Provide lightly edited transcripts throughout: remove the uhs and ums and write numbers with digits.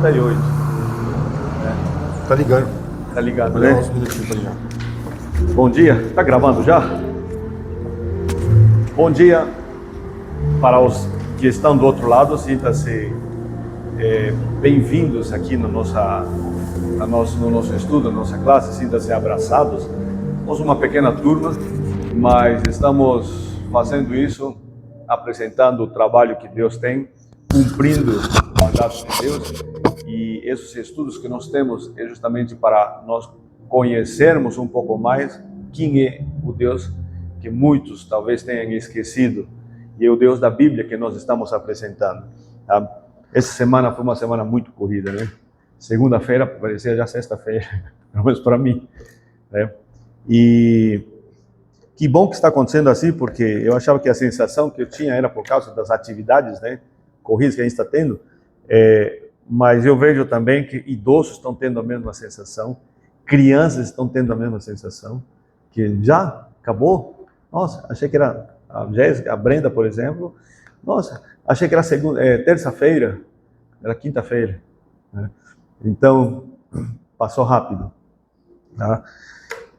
38. Tá ligando. Tá ligado, Vou né? levar uns minutinhos pra ligar. Bom dia. Tá gravando já? Bom dia para os que estão do outro lado. Sinta-se bem-vindos aqui no nosso estudo, na nossa classe. Sinta-se abraçados. Somos uma pequena turma, mas estamos fazendo isso, apresentando o trabalho que Deus tem, cumprindo o mandato de Deus. E esses estudos que nós temos é justamente para nós conhecermos um pouco mais quem é o Deus que muitos talvez tenham esquecido, e é o Deus da Bíblia que nós estamos apresentando. Tá? Essa semana foi uma semana muito corrida, né? Segunda-feira parecia já sexta-feira, pelo menos para mim, né? E que bom que está acontecendo assim, porque eu achava que a sensação que eu tinha era por causa das atividades, né, corridas que a gente está tendo, mas eu vejo também que idosos estão tendo a mesma sensação, crianças estão tendo a mesma sensação, que já acabou. Nossa, achei que era a Jéssica, a Brenda, por exemplo. Nossa, achei que era terça-feira, era quinta-feira, né? Então, passou rápido, tá?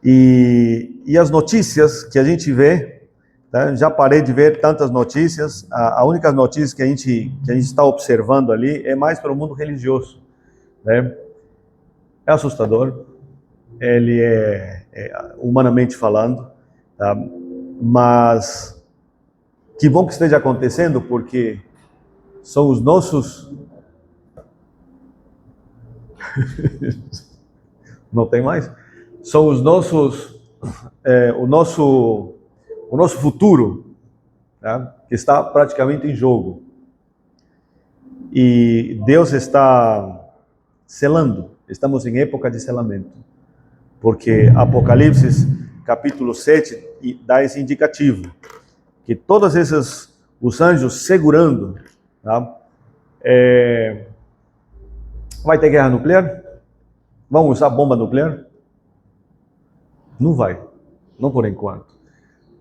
E as notícias que a gente vê, tá? Já parei de ver tantas notícias. A única notícia que a gente está observando ali é mais para o mundo religioso, né? É assustador, ele humanamente falando, tá? Mas que bom que esteja acontecendo, porque são os nossos... Não tem mais? São os nossos... o nosso futuro, tá? Que está praticamente em jogo. E Deus está selando. Estamos em época de selamento. Porque Apocalipse, capítulo 7, dá esse indicativo. Que todos os anjos segurando, tá? Vai ter guerra nuclear? Vamos usar bomba nuclear? Não vai. Não por enquanto.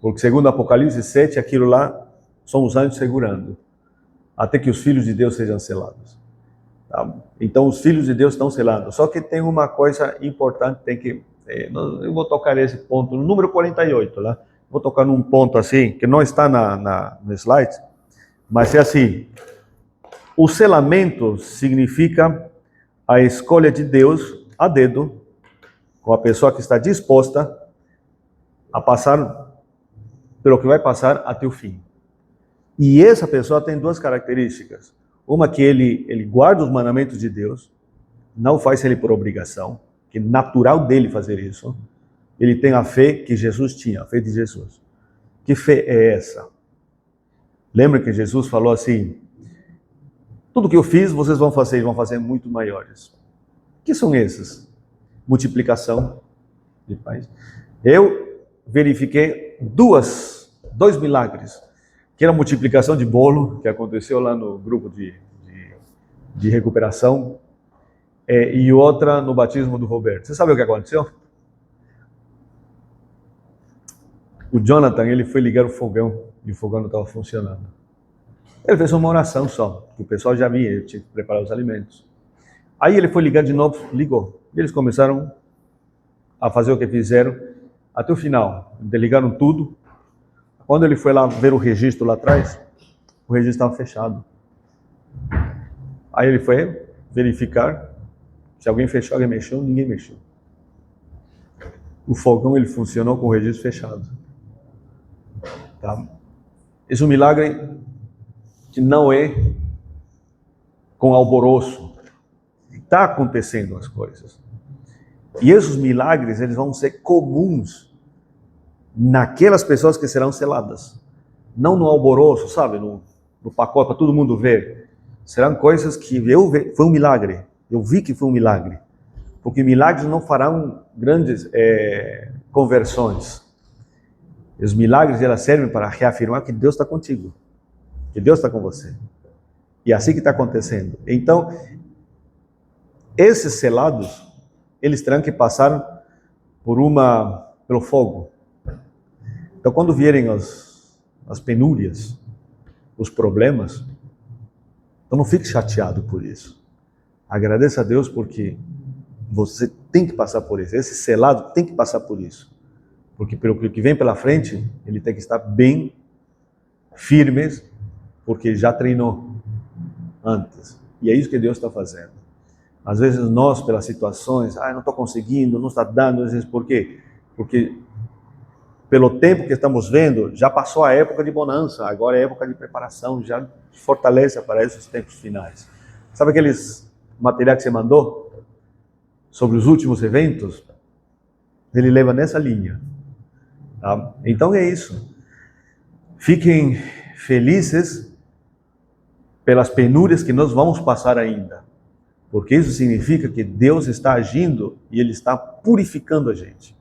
Porque segundo Apocalipse 7, aquilo lá são os anjos segurando, até que os filhos de Deus sejam selados. Tá? Então os filhos de Deus estão selados. Só que tem uma coisa importante, eu vou tocar esse ponto, no número 48, lá. Vou tocar num ponto assim, que não está no slide, mas é assim: o selamento significa a escolha de Deus a dedo, com a pessoa que está disposta a passar pelo que vai passar até o fim. E essa pessoa tem duas características. Uma, que ele guarda os mandamentos de Deus, não faz ele por obrigação, que é natural dele fazer isso. Ele tem a fé que Jesus tinha, a fé de Jesus. Que fé é essa? Lembra que Jesus falou assim: tudo que eu fiz, vocês vão fazer muito maiores. O que são esses? Multiplicação de pães. Eu verifiquei dois milagres, que era a multiplicação de bolo, que aconteceu lá no grupo de recuperação, e outra no batismo do Roberto. Você sabe o que aconteceu? O Jonathan, ele foi ligar o fogão, e o fogão não estava funcionando. Ele fez uma oração só, que o pessoal já via, ele tinha que preparar os alimentos. Aí ele foi ligar de novo, ligou. E eles começaram a fazer o que fizeram até o final. Desligaram tudo. Quando ele foi lá ver o registro lá atrás, o registro estava fechado. Aí ele foi verificar se alguém fechou, alguém mexeu, ninguém mexeu. O fogão, ele funcionou com o registro fechado. Tá? Esse é um milagre que não é com alvoroço. Está acontecendo as coisas. E esses milagres, eles vão ser comuns naquelas pessoas que serão seladas. Não no alvoroço, sabe? No pacote, para todo mundo ver. Serão coisas que foi um milagre. Eu vi que foi um milagre. Porque milagres não farão grandes conversões. Os milagres, elas servem para reafirmar que Deus está contigo. Que Deus está com você. E é assim que está acontecendo. Então, esses selados, eles terão que passar pelo fogo. Então, quando vierem as penúrias, os problemas, então não fique chateado por isso. Agradeça a Deus porque você tem que passar por isso. Esse selado tem que passar por isso. Porque pelo que vem pela frente, ele tem que estar bem firmes, porque já treinou antes. E é isso que Deus está fazendo. Às vezes nós, pelas situações, não estou conseguindo, não está dando, às vezes, por quê? Porque pelo tempo que estamos vendo, já passou a época de bonança, agora é época de preparação, já fortalece para esses tempos finais. Sabe aqueles materiais que você mandou sobre os últimos eventos? Ele leva nessa linha. Tá? Então é isso. Fiquem felizes pelas penúrias que nós vamos passar ainda. Porque isso significa que Deus está agindo e Ele está purificando a gente.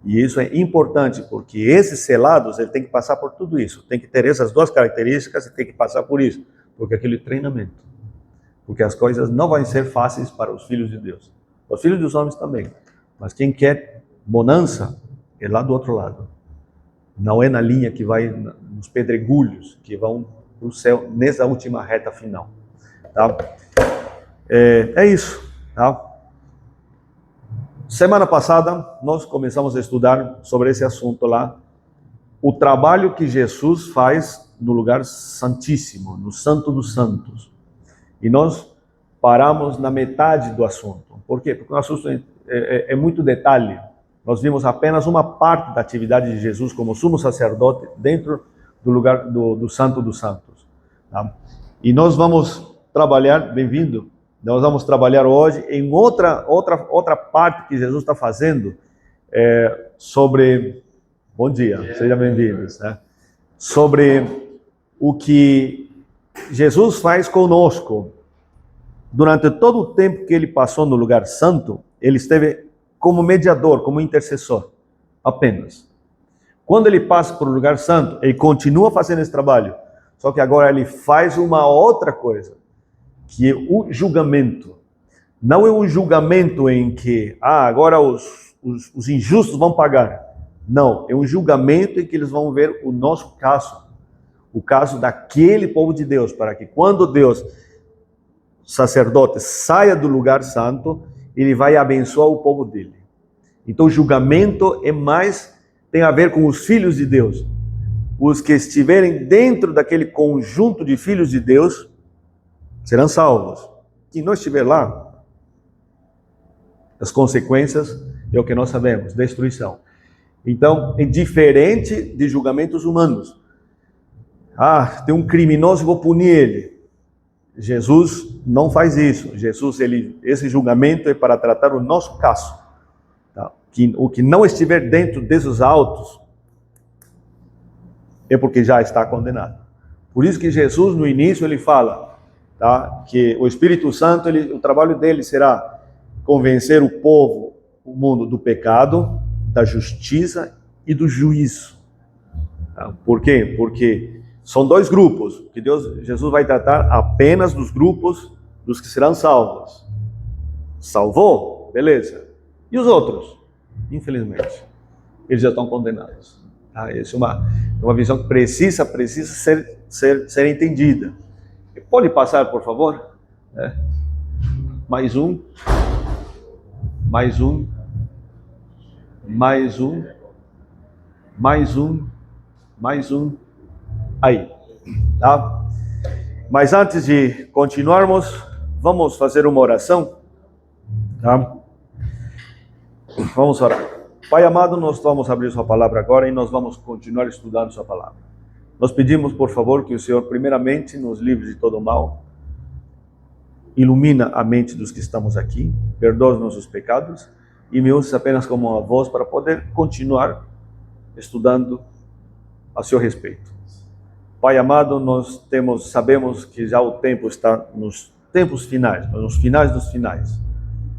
E isso é importante, porque esses selados, ele tem que passar por tudo isso. Tem que ter essas duas características e tem que passar por isso. Porque é aquele treinamento. Porque as coisas não vão ser fáceis para os filhos de Deus. Os filhos dos homens também. Mas quem quer bonança é lá do outro lado. Não é na linha que vai nos pedregulhos que vão para o céu nessa última reta final. Tá? É isso. Tá? Semana passada nós começamos a estudar sobre esse assunto lá. O trabalho que Jesus faz no lugar santíssimo, no Santo dos Santos. E nós paramos na metade do assunto. Por quê? Porque o assunto é muito detalhe. Nós vimos apenas uma parte da atividade de Jesus como sumo sacerdote dentro do lugar do Santo dos Santos. Tá? E nós vamos trabalhar, bem-vindo, nós vamos trabalhar hoje em outra parte que Jesus está fazendo sobre... Bom dia, sejam bem-vindos. Né? Sobre o que Jesus faz conosco. Durante todo o tempo que ele passou no lugar santo, ele esteve como mediador, como intercessor, apenas. Quando ele passa para o lugar santo, ele continua fazendo esse trabalho, só que agora ele faz uma outra coisa, que é o julgamento. Não é um julgamento em que, agora os injustos vão pagar. Não, é um julgamento em que eles vão ver o nosso caso, o caso daquele povo de Deus, para que quando Deus, sacerdote, saia do lugar santo, ele vai abençoar o povo dele. Então o julgamento tem a ver com os filhos de Deus. Os que estiverem dentro daquele conjunto de filhos de Deus serão salvos. Quem não estiver lá, as consequências é o que nós sabemos, destruição. Então, é diferente de julgamentos humanos. Tem um criminoso, vou punir ele. Jesus não faz isso. Jesus, esse julgamento é para tratar o nosso caso. Tá? O que não estiver dentro desses autos é porque já está condenado. Por isso que Jesus, no início, ele fala, tá, que o Espírito Santo, o trabalho dele será convencer o povo, o mundo, do pecado, da justiça e do juízo. Tá? Por quê? Porque são dois grupos, que Jesus vai tratar apenas dos grupos dos que serão salvos. Salvou? Beleza. E os outros? Infelizmente, eles já estão condenados. Tá? Essa é uma visão que precisa ser entendida. Pode passar, por favor? Mais um. Mais um. Mais um. Mais um. Mais um. Aí, tá? Mas antes de continuarmos, vamos fazer uma oração, tá? Vamos orar. Pai amado, nós vamos abrir sua palavra agora e nós vamos continuar estudando sua palavra. Nós pedimos, por favor, que o Senhor primeiramente nos livre de todo mal, ilumina a mente dos que estamos aqui, perdoa os nossos pecados e me use apenas como uma voz para poder continuar estudando a seu respeito. Pai amado, nós sabemos que já o tempo está nos tempos finais, nos finais dos finais.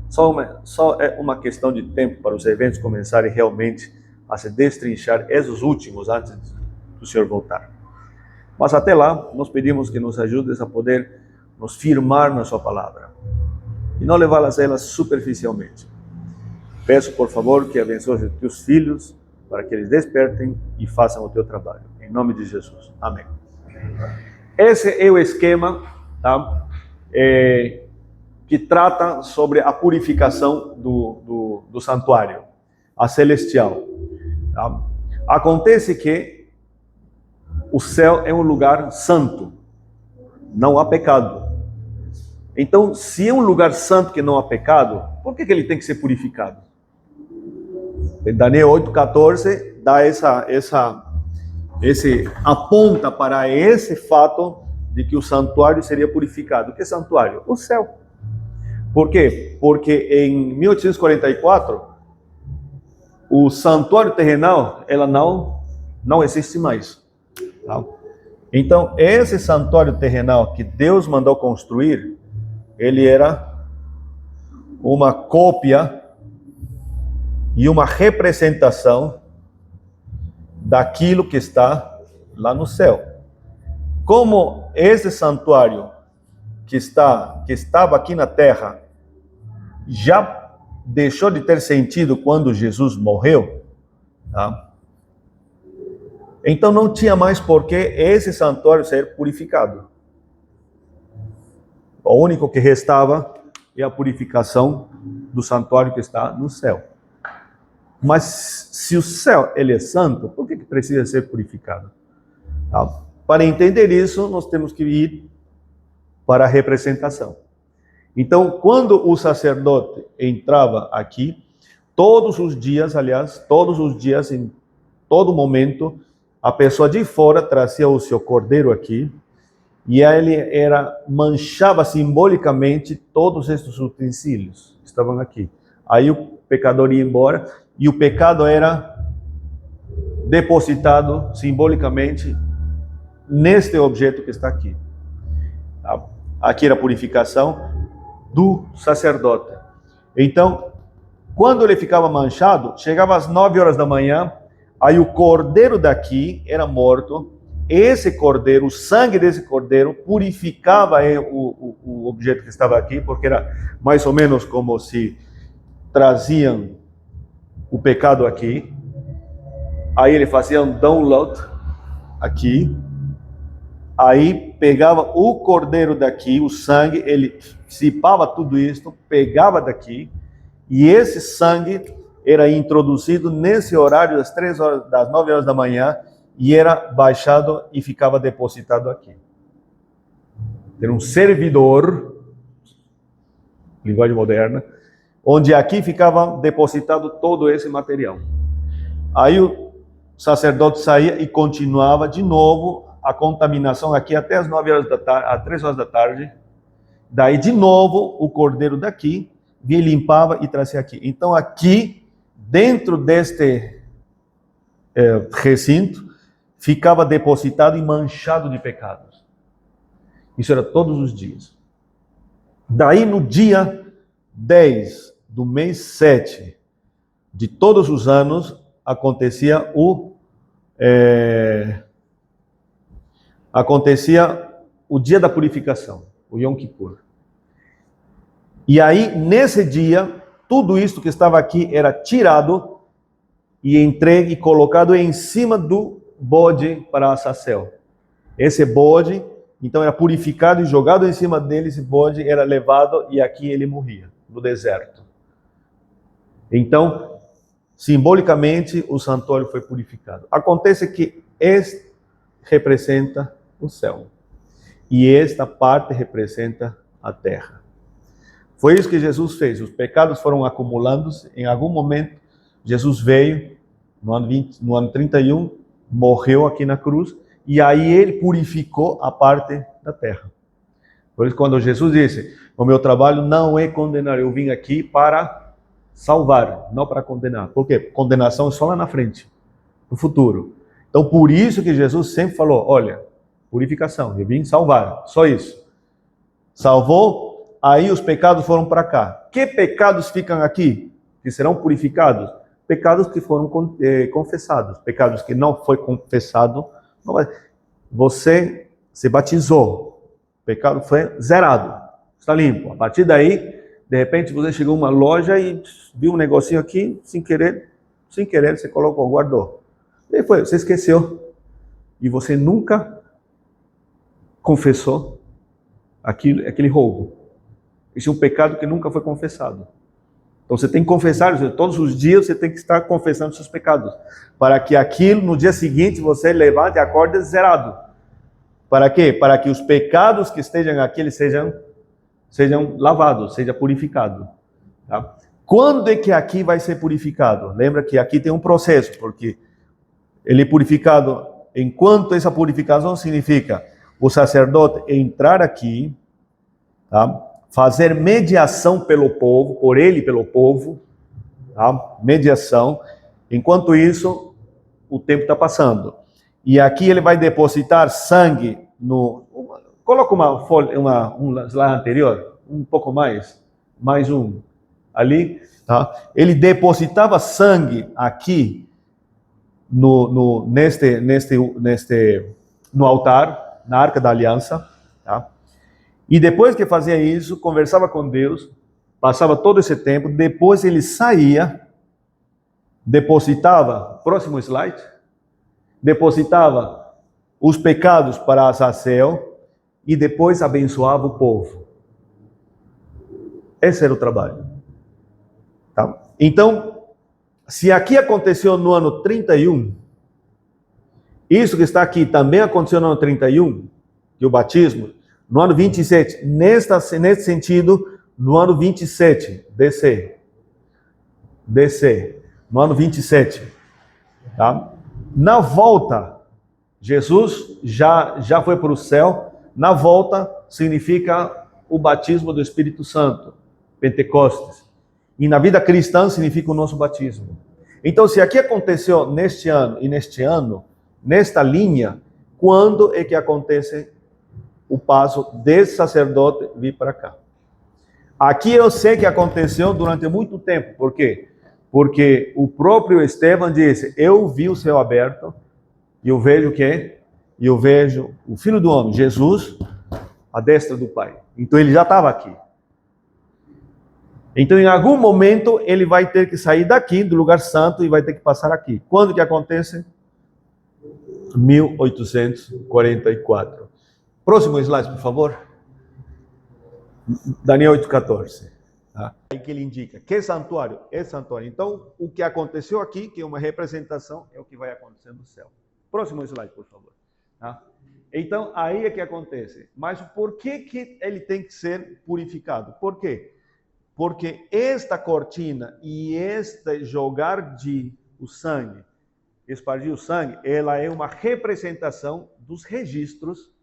Só é uma questão de tempo para os eventos começarem realmente a se destrinchar, esses últimos, antes do Senhor voltar. Mas até lá, nós pedimos que nos ajudes a poder nos firmar na sua palavra e não levá-las a elas superficialmente. Peço, por favor, que abençoe os teus filhos para que eles despertem e façam o teu trabalho. Em nome de Jesus. Amém. Esse é o esquema, tá? que trata sobre a purificação do santuário, a celestial. Tá? Acontece que o céu é um lugar santo, não há pecado. Então, se é um lugar santo que não há pecado, por que ele tem que ser purificado? Daniel 8,14 dá esse aponta para esse fato de que o santuário seria purificado. O que é santuário? O céu. Por quê? Porque em 1844 o santuário terrenal ela não existe mais. Tá? Então esse santuário terrenal que Deus mandou construir, ele era uma cópia e uma representação daquilo que está lá no céu. Como esse santuário que estava aqui na terra já deixou de ter sentido quando Jesus morreu, tá? Então não tinha mais por que esse santuário ser purificado. O único que restava é a purificação do santuário que está no céu. Mas se o céu ele é santo, por que precisa ser purificado? Tá? Para entender isso, nós temos que ir para a representação. Então, quando o sacerdote entrava aqui, todos os dias, em todo momento, a pessoa de fora trazia o seu cordeiro aqui, e ele manchava simbolicamente todos esses utensílios que estavam aqui. Aí o pecador ia embora, e o pecado era depositado simbolicamente neste objeto que está aqui. Aqui era a purificação do sacerdote. Então, quando ele ficava manchado, chegava às 9 horas da manhã, aí o cordeiro daqui era morto, esse cordeiro, o sangue desse cordeiro, purificava o objeto que estava aqui, porque era mais ou menos como se traziam o pecado aqui, aí ele fazia um download aqui, aí pegava o cordeiro daqui, o sangue, ele dissipava tudo isso, pegava daqui, e esse sangue era introduzido nesse horário das 9 horas da manhã, e era baixado e ficava depositado aqui. Era um servidor, linguagem moderna, onde aqui ficava depositado todo esse material. Aí o sacerdote saía e continuava de novo a contaminação aqui até as 9 horas da tarde, às 3 horas da tarde. Daí de novo o cordeiro daqui vinha, limpava e trazia aqui. Então aqui, dentro deste recinto, ficava depositado e manchado de pecados. Isso era todos os dias. Daí no dia 10 do mês 7 de todos os anos, acontecia o dia da purificação, o Yom Kippur. E aí, nesse dia, tudo isso que estava aqui era tirado e entregue e colocado em cima do bode para Azazel. Esse bode, então, era purificado e jogado em cima dele. Esse bode era levado e aqui ele morria, no deserto. Então, simbolicamente, o santuário foi purificado. Acontece que este representa o céu e esta parte representa a terra. Foi isso que Jesus fez. Os pecados foram acumulando-se. Em algum momento, Jesus veio, no ano 31, morreu aqui na cruz, e aí ele purificou a parte da terra. Por isso, quando Jesus disse, o meu trabalho não é condenar, eu vim aqui para salvar, não para condenar. Por quê? Condenação é só lá na frente, no futuro. Então, por isso que Jesus sempre falou, olha, purificação, eu vim salvar, só isso. Salvou, aí os pecados foram para cá. Que pecados ficam aqui, que serão purificados? Pecados que foram confessados, pecados que não foi confessado, não vai. Você se batizou, o pecado foi zerado, está limpo. A partir daí, de repente você chegou a uma loja e viu um negocinho aqui, sem querer você colocou, guardou. E foi, você esqueceu. E você nunca confessou aquele roubo. Esse é um pecado que nunca foi confessado. Então você tem que confessar, todos os dias você tem que estar confessando seus pecados, para que aquilo, no dia seguinte, você levante e acorde zerado. Para quê? Para que os pecados que estejam aqui, eles sejam lavados, seja purificado. Tá? Quando é que aqui vai ser purificado? Lembra que aqui tem um processo, porque ele é purificado, enquanto essa purificação significa o sacerdote entrar aqui, tá? Fazer mediação pelo povo, por ele e pelo povo, tá? Mediação. Enquanto isso, o tempo está passando. E aqui ele vai depositar sangue no... Coloca uma folha, um slide anterior, um pouco mais um ali, tá? Ele depositava sangue aqui no altar, na Arca da Aliança, tá? E depois que fazia isso, conversava com Deus, passava todo esse tempo, depois ele saía, depositava, próximo slide, depositava os pecados para Azazel e depois abençoava o povo. Esse era o trabalho. Tá? Então, se aqui aconteceu no ano 31, isso que está aqui também aconteceu no ano 31, que o batismo, no ano 27, nesse sentido, no ano 27, DC, no ano 27, tá? Na volta, Jesus já foi para o céu, na volta significa o batismo do Espírito Santo, Pentecostes, e na vida cristã significa o nosso batismo. Então, se aqui aconteceu neste ano e neste ano, nesta linha, quando é que acontece o passo desse sacerdote vir para cá? Aqui eu sei que aconteceu durante muito tempo. Por quê? Porque o próprio Estevão disse, eu vi o céu aberto, e eu vejo o quê? E eu vejo o Filho do Homem, Jesus, à destra do Pai. Então ele já estava aqui. Então em algum momento ele vai ter que sair daqui, do lugar santo, e vai ter que passar aqui. Quando que acontece? 1844. Próximo slide, por favor. Daniel 8,14. Tá? Aí que ele indica que santuário é santuário. Então, o que aconteceu aqui, que é uma representação, é o que vai acontecer no céu. Próximo slide, por favor. Tá? Então, aí é que acontece. Mas por que ele tem que ser purificado? Por quê? Porque esta cortina e este jogar o sangue, espargir o sangue, ela é uma representação dos registros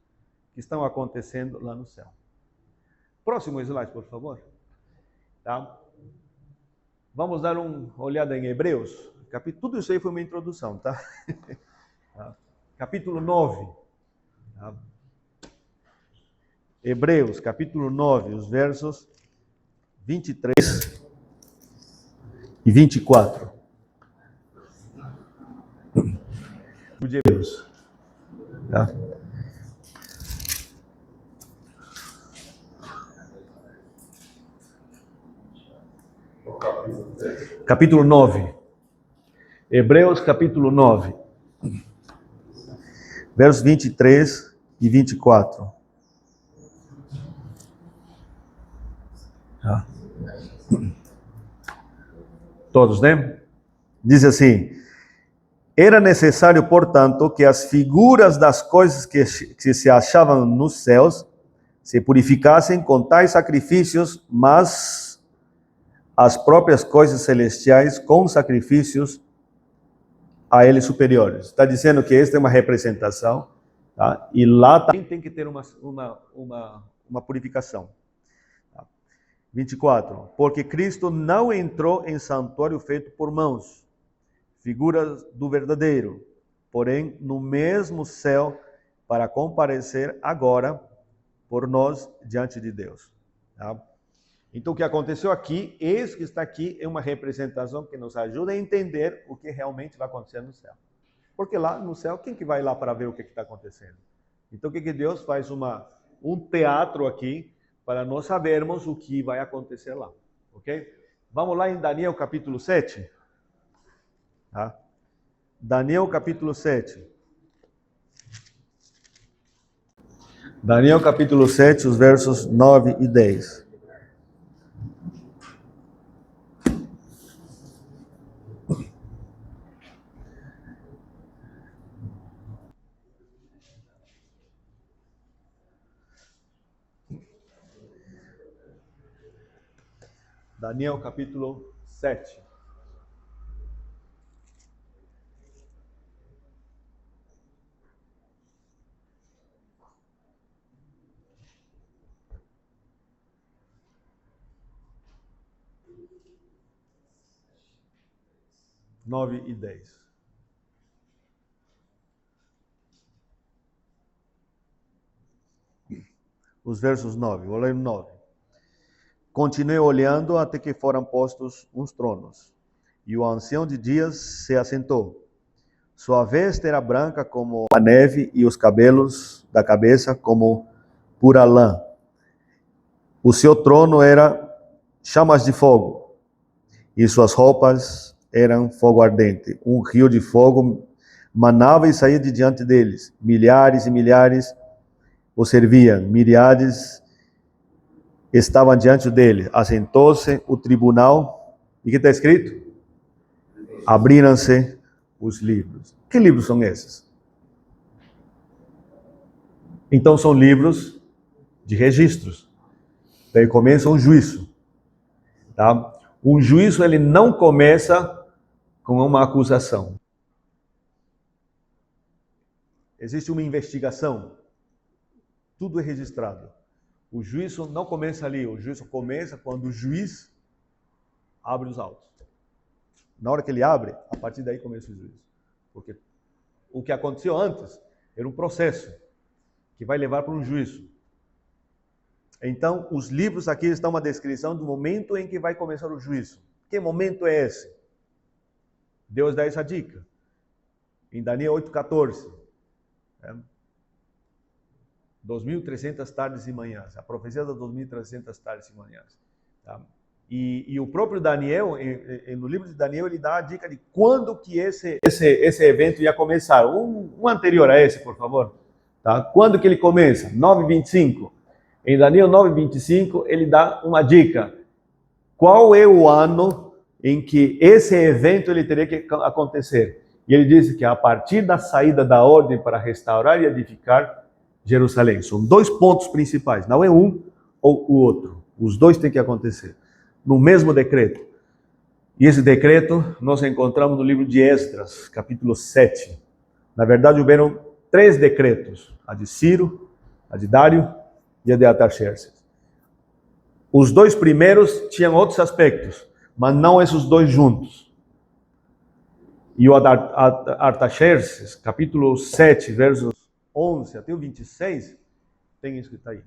que estão acontecendo lá no céu. Próximo slide, por favor. Tá? Vamos dar uma olhada em Hebreus. Tudo isso aí foi uma introdução, tá? Capítulo 9. Tá? Hebreus, capítulo 9, os versos 23 e 24. De Hebreus. Tá? Capítulo 9. Hebreus, capítulo 9. Versos 23 e 24. Tá? Todos, né? Diz assim: era necessário, portanto, que as figuras das coisas que se achavam nos céus se purificassem com tais sacrifícios, mas as próprias coisas celestiais com sacrifícios a eles superiores. Está dizendo que esta é uma representação, tá? E lá também tem que ter uma purificação. 24. Porque Cristo não entrou em santuário feito por mãos, figuras do verdadeiro, porém no mesmo céu, para comparecer agora por nós diante de Deus. Tá? Então o que aconteceu aqui, esse que está aqui é uma representação que nos ajuda a entender o que realmente vai acontecer no céu. Porque lá no céu, quem que vai lá para ver o que está acontecendo? Então o que Deus faz? Um teatro aqui, para nós sabermos o que vai acontecer lá. Ok? Vamos lá em Daniel capítulo 7. Tá? Daniel capítulo 7. Daniel capítulo 7, os versos 9 e 10. Daniel capítulo 7. Nove e 10. Os versos 9, vou ler 9. Continuei olhando até que foram postos uns tronos, e o ancião de dias se assentou. Sua veste era branca como a neve, e os cabelos da cabeça como pura lã. O seu trono era chamas de fogo, e suas roupas eram fogo ardente. Um rio de fogo manava e saía de diante deles. Milhares e milhares o serviam, miríades estavam diante dele. Assentou-se o tribunal, e que está escrito? Abriram-se os livros. Que livros são esses? Então são livros de registros. Daí começa um juízo. Tá? Um juízo, ele não começa com uma acusação. Existe uma investigação. Tudo é registrado. O juízo não começa ali. O juízo começa quando o juiz abre os autos. Na hora que ele abre, a partir daí começa o juízo. Porque o que aconteceu antes era um processo que vai levar para um juízo. Então, os livros aqui estão uma descrição do momento em que vai começar o juízo. Que momento é esse? Deus dá essa dica. Em Daniel 8,14. 2.300 tardes e manhãs. A profecia das 2.300 tardes e manhãs. Tá? E o próprio Daniel, no livro de Daniel, ele dá a dica de quando que esse evento ia começar. Um anterior a esse, por favor. Tá? Quando que ele começa? 9:25. Em Daniel 9:25, ele dá uma dica. Qual é o ano em que esse evento ele teria que acontecer? E ele diz que a partir da saída da ordem para restaurar e edificar Jerusalém. São dois pontos principais. Não é um ou o outro. Os dois têm que acontecer no mesmo decreto. E esse decreto nós encontramos no livro de Esdras, capítulo 7. Na verdade, houveram 3 decretos. A de Ciro, a de Dário e a de Artaxerxes. Os 2 primeiros tinham outros aspectos, mas não esses 2 juntos. E o Artaxerxes, capítulo 7, versos 11 até o 26, tem isso que está aí.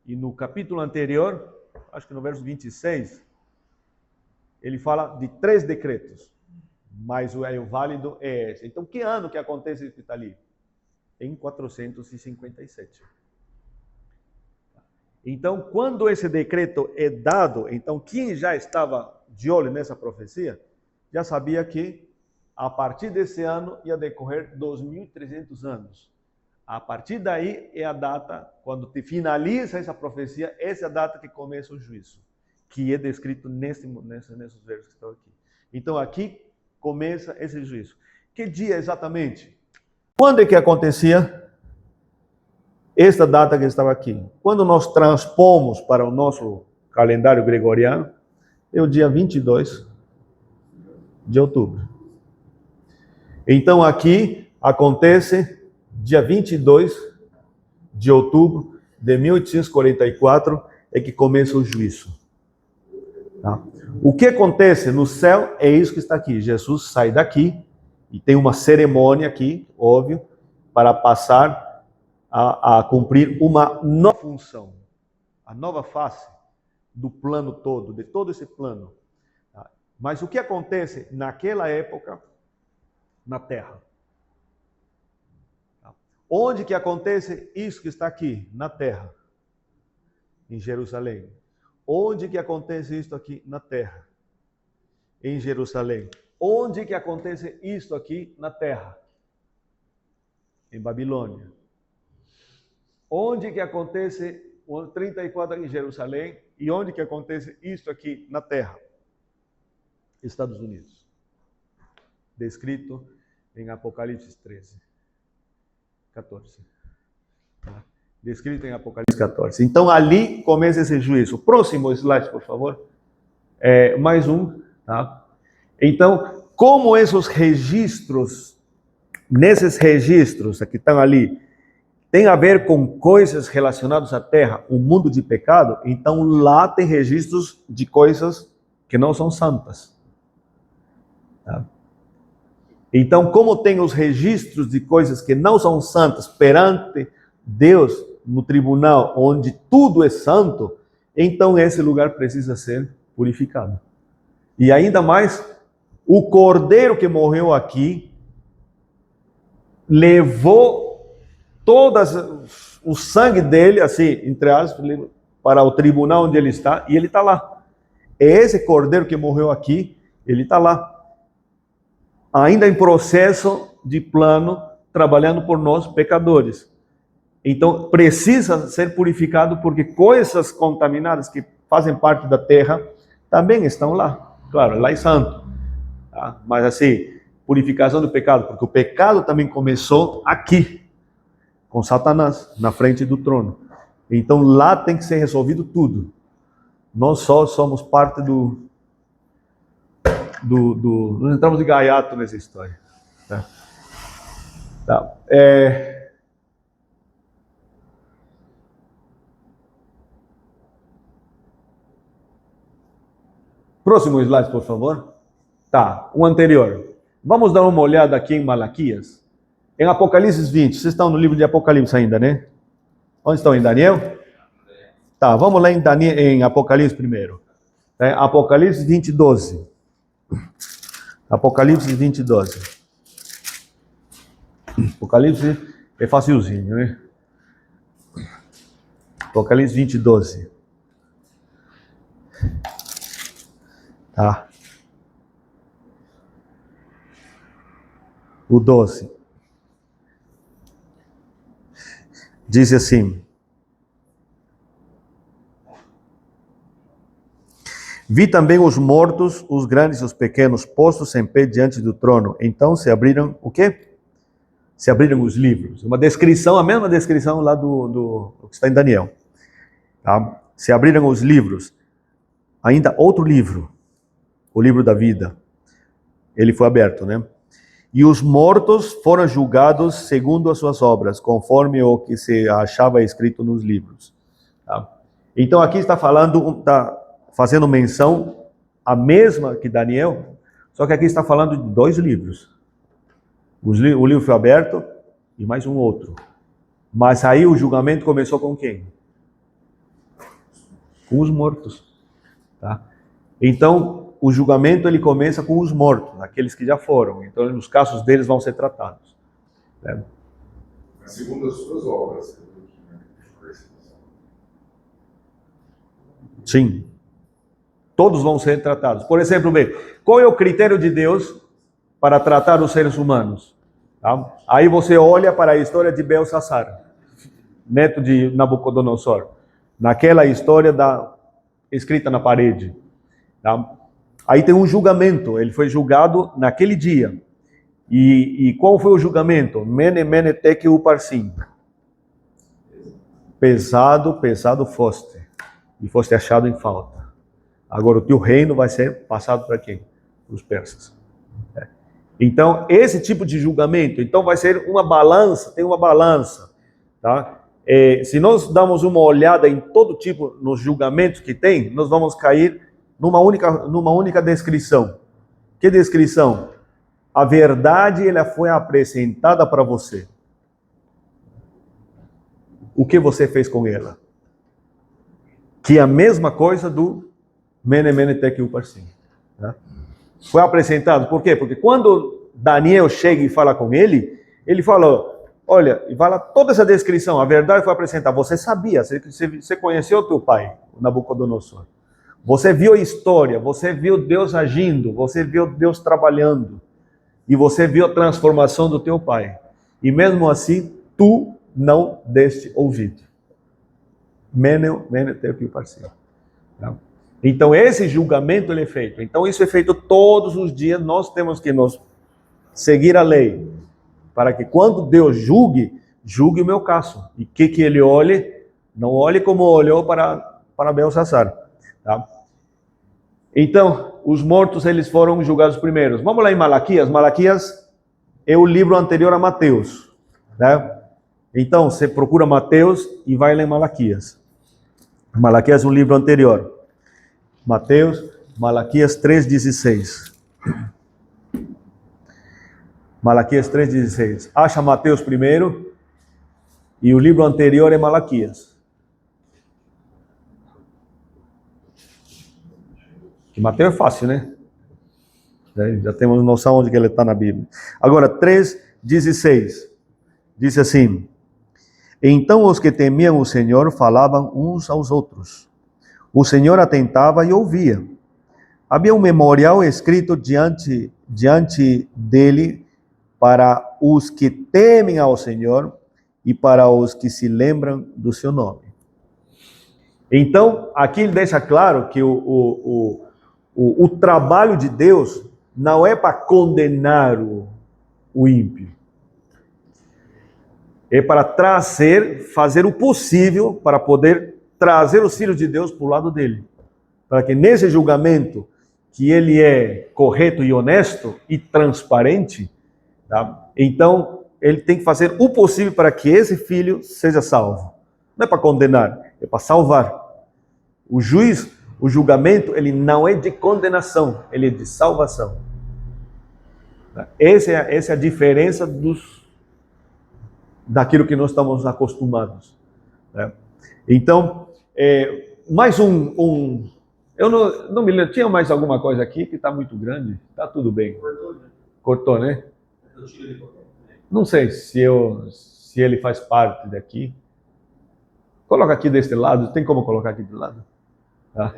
E no capítulo anterior, acho que no verso 26, ele fala de 3 decretos, mas o válido é esse. Então, que ano que acontece isso que está ali? Em 457. Então, quando esse decreto é dado, então quem já estava de olho nessa profecia, já sabia que a partir desse ano ia decorrer 2.300 anos. A partir daí é a data, quando te finaliza essa profecia, essa é a data que começa o juízo, que é descrito nesses versos que estão aqui. Então aqui começa esse juízo. Que dia exatamente? Quando é que acontecia esta data que estava aqui? Quando nós transpomos para o nosso calendário gregoriano, é o dia 22 de outubro. Então aqui acontece dia 22 de outubro de 1844 é que começa o juízo. Tá? O que acontece no céu é isso que está aqui. Jesus sai daqui e tem uma cerimônia aqui, óbvio, para passar a cumprir uma nova função, a nova face do plano todo, de todo esse plano. Tá? Mas o que acontece naquela época na Terra? Onde que acontece isso que está aqui? Na Terra. Em Jerusalém. Onde que acontece isso aqui? Na Terra. Em Jerusalém. Onde que acontece isso aqui? Na Terra. Em Babilônia. Onde que acontece o 34 em Jerusalém? E onde que acontece isso aqui na Terra? Estados Unidos. Descrito em Apocalipse 13. 14. descrito em Apocalipse 14. Então, ali começa esse juízo. Próximo slide, por favor. Mais um. Tá? Então, como esses registros, nesses registros que estão ali, tem a ver com coisas relacionadas à terra, o mundo de pecado, então lá tem registros de coisas que não são santas. Tá? Então, como tem os registros de coisas que não são santas perante Deus no tribunal, onde tudo é santo, então esse lugar precisa ser purificado. E ainda mais, o cordeiro que morreu aqui levou o sangue dele, assim, entre aspas, para o tribunal onde ele está, e ele está lá. Esse cordeiro que morreu aqui, ele está lá. Ainda em processo de plano, trabalhando por nós, pecadores. Então, precisa ser purificado, porque coisas contaminadas que fazem parte da terra, também estão lá. Claro, lá é santo. Tá? Mas assim, purificação do pecado, porque o pecado também começou aqui, com Satanás, na frente do trono. Então lá tem que ser resolvido tudo. Nós só somos parte nós entramos de gaiato nessa história. Tá? Próximo slide, por favor. Tá, o anterior. Vamos dar uma olhada aqui em Malaquias. Em Apocalipse 20, vocês estão no livro de Apocalipse ainda, né? Onde estão? Em Daniel? Tá, vamos lá em Apocalipse primeiro. Apocalipse 20, 12. Apocalipse 20, 12. Apocalipse é facilzinho, né? Apocalipse 20, 12. Tá. O 12. Diz assim: vi também os mortos, os grandes e os pequenos, postos em pé diante do trono. Então se abriram o quê? Se abriram os livros. Uma descrição, a mesma descrição lá do que está em Daniel. Tá? Se abriram os livros. Ainda outro livro, o livro da vida. Ele foi aberto, né? E os mortos foram julgados segundo as suas obras, conforme o que se achava escrito nos livros. Tá? Então aqui está fazendo menção a mesma que Daniel, só que aqui está falando de 2 livros. O livro foi aberto e mais um outro. Mas aí o julgamento começou com quem? Com os mortos. Tá? Então o julgamento ele começa com os mortos, aqueles que já foram. Então os casos deles vão ser tratados. Né? Mas segundo as suas obras. Sim. Todos vão ser tratados. Por exemplo, qual é o critério de Deus para tratar os seres humanos? Tá? Aí você olha para a história de Belsassar, neto de Nabucodonosor. Naquela história escrita na parede. Tá? Aí tem um julgamento, ele foi julgado naquele dia. E qual foi o julgamento? Mene, mene, tekel, uparsim. Pesado foste. E foste achado em falta. Agora o teu reino vai ser passado para quem? Para os persas. Então, esse tipo de julgamento, então vai ser uma balança, tem uma balança. Tá? Se nós damos uma olhada em todo tipo, nos julgamentos que tem, nós vamos cair numa única descrição. Que descrição? A verdade ela foi apresentada para você. O que você fez com ela? Que é a mesma coisa do Mene, Mene, Tekel, Uparsim. Foi apresentado. Por quê? Porque quando Daniel chega e fala com ele fala, olha, e fala toda essa descrição, a verdade foi apresentada. Você sabia, você conheceu o teu pai, o Nabucodonosor. Você viu a história, você viu Deus agindo, você viu Deus trabalhando. E você viu a transformação do teu pai. E mesmo assim, tu não deste ouvido. Mene, Mene, Tekel, Uparsim. Então esse julgamento ele é feito. Então isso é feito todos os dias. Nós temos que seguir a lei. Para que quando Deus julgue, julgue o meu caso. E que ele olhe, não olhe como olhou para Belsassar. Tá? Então, os mortos, eles foram julgados primeiros. Vamos lá em Malaquias. Malaquias é o livro anterior a Mateus. Né? Então, você procura Mateus e vai lá em Malaquias. Malaquias é um livro anterior. Malaquias 3,16. Malaquias 3,16. Acha Mateus primeiro e o livro anterior é Malaquias. Que Mateus é fácil, né? Já temos noção onde que ele está na Bíblia. Agora, 3,16. Diz assim: Então os que temiam o Senhor falavam uns aos outros. O Senhor atentava e ouvia. Havia um memorial escrito diante dele para os que temem ao Senhor e para os que se lembram do seu nome. Então, aqui ele deixa claro que o trabalho de Deus não é para condenar o ímpio. É para fazer o possível para poder trazer os filhos de Deus para o lado dele. Para que nesse julgamento, que ele é correto e honesto e transparente, tá? Então ele tem que fazer o possível para que esse filho seja salvo. Não é para condenar, é para salvar. O julgamento, ele não é de condenação, ele é de salvação. Essa é a diferença daquilo que nós estamos acostumados. Né? Então, mais eu não me lembro, tinha mais alguma coisa aqui que está muito grande? Está tudo bem. Cortou, né? Não sei se ele faz parte daqui. Coloca aqui deste lado, tem como colocar aqui do lado? Tá?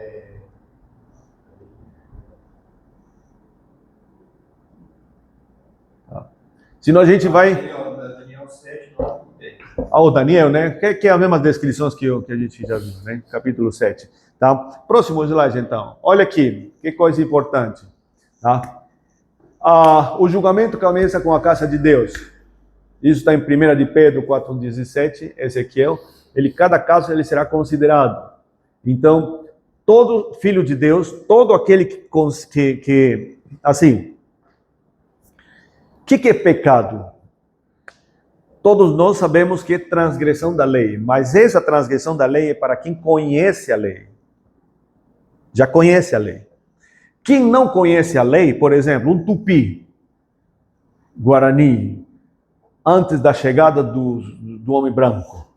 Tá. Senão a gente vai... Daniel 7, o Daniel, né? Que é as mesmas descrições que a gente já viu, né? Capítulo 7. Tá? Próximo slide, então. Olha aqui, que coisa importante. Tá? O julgamento começa com a casa de Deus. Isso está em 1 de Pedro 4,17, Ezequiel. Cada caso ele será considerado. Então, todo filho de Deus, todo aquele que assim, o que é pecado? Todos nós sabemos que é transgressão da lei, mas essa transgressão da lei é para quem conhece a lei. Já conhece a lei. Quem não conhece a lei, por exemplo, um tupi, guarani, antes da chegada do homem branco,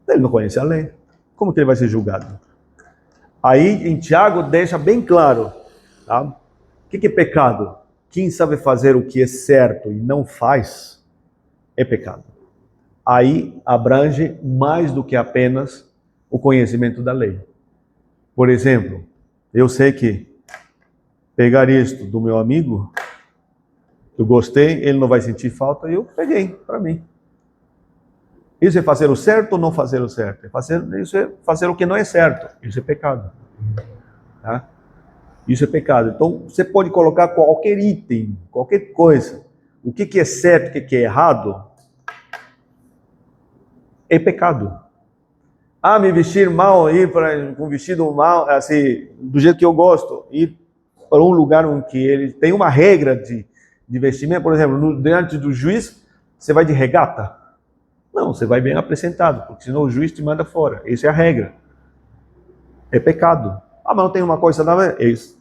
ele não conhece a lei. Como que ele vai ser julgado? Aí em Tiago deixa bem claro, tá? O que é pecado? Quem sabe fazer o que é certo e não faz, é pecado. Aí abrange mais do que apenas o conhecimento da lei. Por exemplo, eu sei que pegar isto do meu amigo, eu gostei, ele não vai sentir falta, eu peguei para mim. Isso é fazer o certo ou não fazer o certo? Isso é fazer o que não é certo. Isso é pecado. Tá? Isso é pecado. Então, você pode colocar qualquer item, qualquer coisa. O que é certo, o que é errado, é pecado. Me vestir mal, ir com um vestido mal, assim, do jeito que eu gosto, ir para um lugar em que ele tem uma regra de vestimento, por exemplo, diante do juiz, você vai de regata? Não, você vai bem apresentado, porque senão o juiz te manda fora. Essa é a regra. É pecado. Mas não tem uma coisa nada, é isso.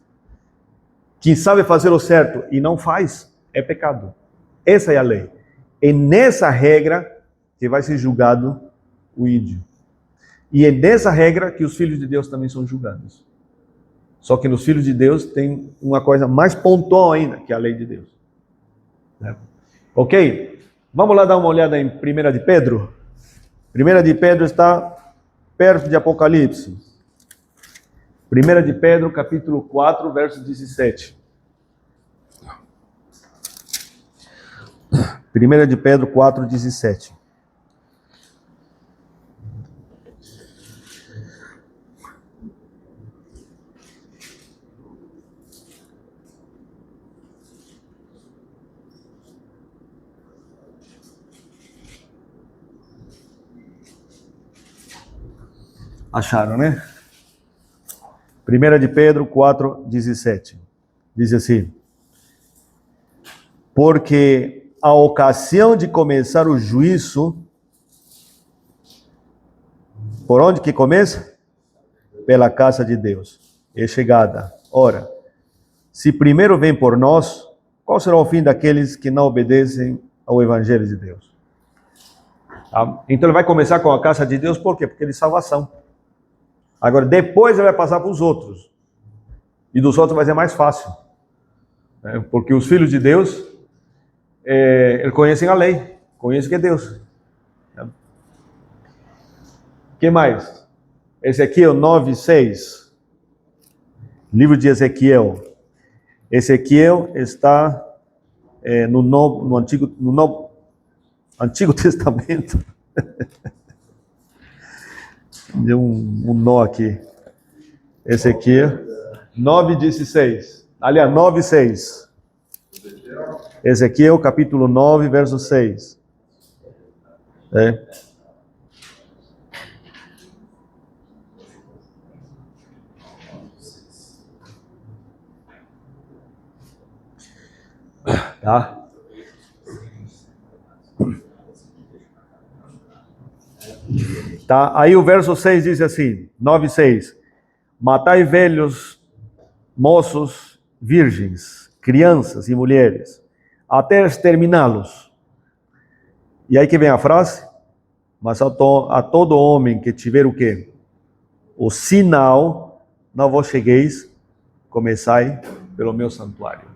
Quem sabe fazer o certo e não faz, é pecado. Essa é a lei. É nessa regra que vai ser julgado o ímpio. E é nessa regra que os filhos de Deus também são julgados. Só que nos filhos de Deus tem uma coisa mais pontual ainda, que é a lei de Deus. Ok? Vamos lá dar uma olhada em 1 de Pedro. 1 de Pedro está perto de Apocalipse. 1 de Pedro, capítulo 4, verso 17. 1 de Pedro 4, 17. Acharam, né? 1 de Pedro 4:17. Diz assim: porque a ocasião de começar o juízo, por onde que começa? Pela casa de Deus. É chegada. Ora, se primeiro vem por nós, qual será o fim daqueles que não obedecem ao Evangelho de Deus? Tá? Então ele vai começar com a casa de Deus, por quê? Porque ele é salvação. Agora, depois ele vai passar para os outros. E dos outros vai ser mais fácil. Né? Porque os filhos de Deus, eles conhecem a lei, conhecem o que é Deus. O que mais? Ezequiel 9:6. Livro de Ezequiel. Ezequiel está no Antigo Testamento. Deu um nó aqui. Ezequiel 9:16. Aliás, 9:6. Ezequiel capítulo 9, verso 6. Tá? Tá? Aí o verso 6 diz assim, 9:6. Matai velhos, moços, virgens, crianças e mulheres, até exterminá-los. E aí que vem a frase: mas a todo homem que tiver o quê? O sinal, não vos chegueis, começai pelo meu santuário.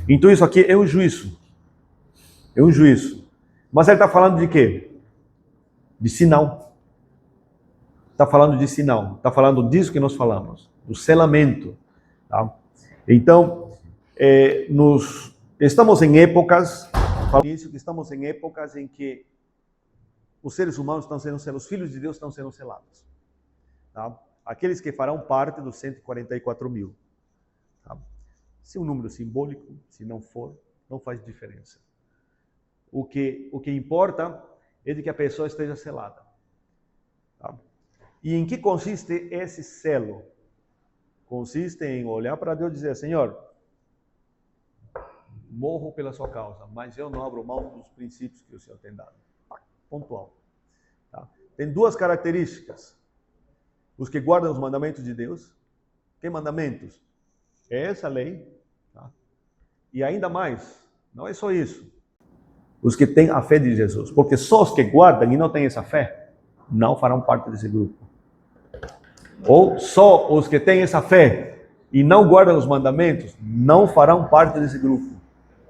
Então isso aqui é um juízo. É um juízo. Mas ele está falando de quê? De sinal. Está falando de sinal. Está falando disso que nós falamos. Do selamento. Tá? Então, estamos em épocas, estamos em épocas em que os seres humanos estão sendo selados, os filhos de Deus estão sendo selados. Tá? Aqueles que farão parte dos 144 mil. Tá? Se é um número simbólico, se não for, não faz diferença. O que importa é de que a pessoa esteja selada. Tá? E em que consiste esse selo? Consiste em olhar para Deus e dizer: Senhor, morro pela sua causa, mas eu não abro mão dos princípios que o Senhor tem dado. Pontual. Tá? Tem duas características. Os que guardam os mandamentos de Deus. Que mandamentos? É essa lei. Tá? E ainda mais, não é só isso. Os que têm a fé de Jesus. Porque só os que guardam e não têm essa fé, não farão parte desse grupo. Ou só os que têm essa fé e não guardam os mandamentos, não farão parte desse grupo.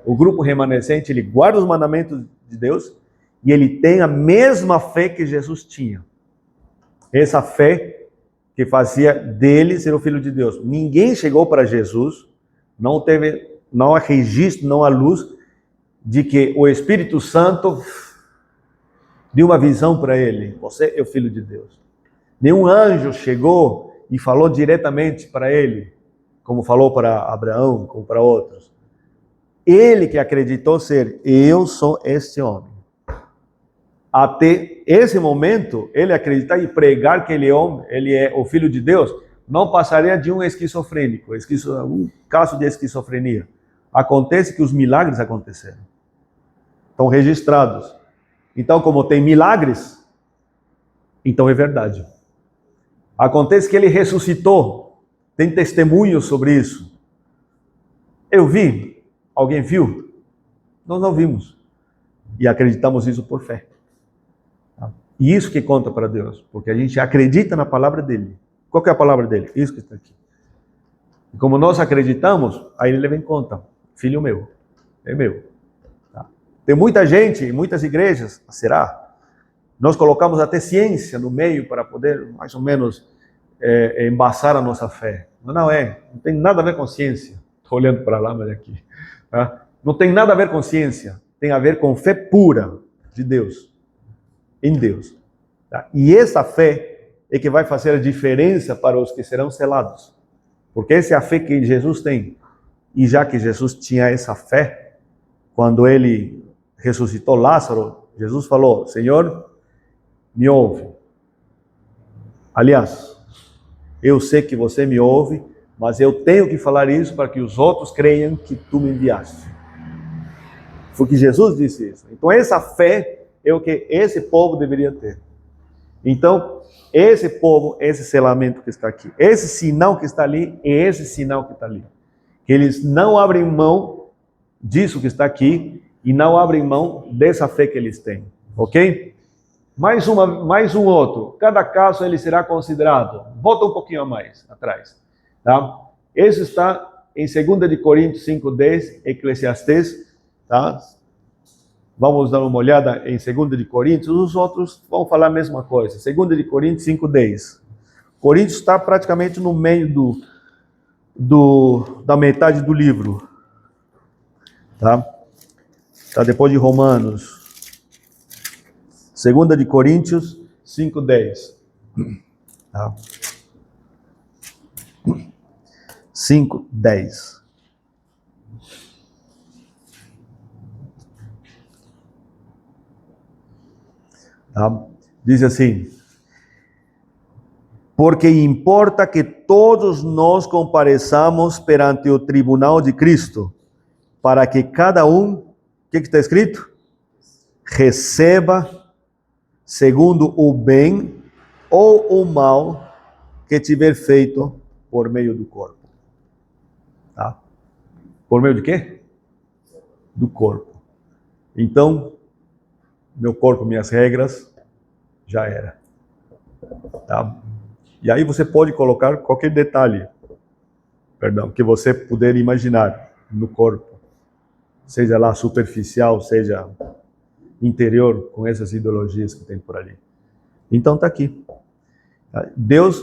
O grupo remanescente, ele guarda os mandamentos de Deus e ele tem a mesma fé que Jesus tinha. Essa fé que fazia dele ser o Filho de Deus. Ninguém chegou para Jesus, não há registro, não há luz de que o Espírito Santo deu uma visão para ele: você é o Filho de Deus. Nenhum anjo chegou e falou diretamente para ele, como falou para Abraão, como para outros. Ele que acreditou ser: eu sou este homem. Até esse momento, ele acreditar e pregar que ele é o Filho de Deus, não passaria de um esquizofrênico, um caso de esquizofrenia. Acontece que os milagres aconteceram. Estão registrados. Então, como tem milagres, então é verdade. Acontece que ele ressuscitou. Tem testemunhos sobre isso. Eu vi. Alguém viu? Nós não vimos. E acreditamos isso por fé. E isso que conta para Deus. Porque a gente acredita na palavra dele. Qual que é a palavra dele? Isso que está aqui. E como nós acreditamos, aí ele leva em conta: filho meu, é meu. Tá? Tem muita gente, muitas igrejas, será? Nós colocamos até ciência no meio para poder, mais ou menos, embaçar a nossa fé. Não tem nada a ver com ciência. Estou olhando para lá, mas aqui. Tá? Não tem nada a ver com ciência. Tem a ver com fé pura de Deus. Em Deus. Tá? E essa fé é que vai fazer a diferença para os que serão selados. Porque essa é a fé que Jesus tem. E já que Jesus tinha essa fé, quando ele ressuscitou Lázaro, Jesus falou: Senhor, me ouve. Aliás, eu sei que você me ouve, mas eu tenho que falar isso para que os outros creiam que tu me enviaste. Foi que Jesus disse isso. Então essa fé é o que esse povo deveria ter. Então, esse povo, esse selamento que está aqui, esse sinal que está ali, é esse sinal que está ali. Que eles não abrem mão disso que está aqui e não abrem mão dessa fé que eles têm. Ok? Mais um outro. Cada caso ele será considerado. Volta um pouquinho a mais atrás. Tá? Esse está em 2 de Coríntios 5:10, Eclesiastes. Tá? Vamos dar uma olhada em 2 de Coríntios. Os outros vão falar a mesma coisa. 2 de Coríntios 5:10. Coríntios está praticamente no meio da metade do livro. Tá? Tá depois de Romanos. 2 de Coríntios 5:10. Tá? 5:10. Tá? Diz assim: porque importa que todos nós compareçamos perante o tribunal de Cristo, para que cada um, o que está escrito? Receba segundo o bem ou o mal que tiver feito por meio do corpo. Tá? Por meio de quê? Do corpo. Então, meu corpo, minhas regras, já era. Tá? E aí você pode colocar qualquer detalhe, que você puder imaginar no corpo. Seja lá superficial, seja interior, com essas ideologias que tem por ali. Então está aqui. Deus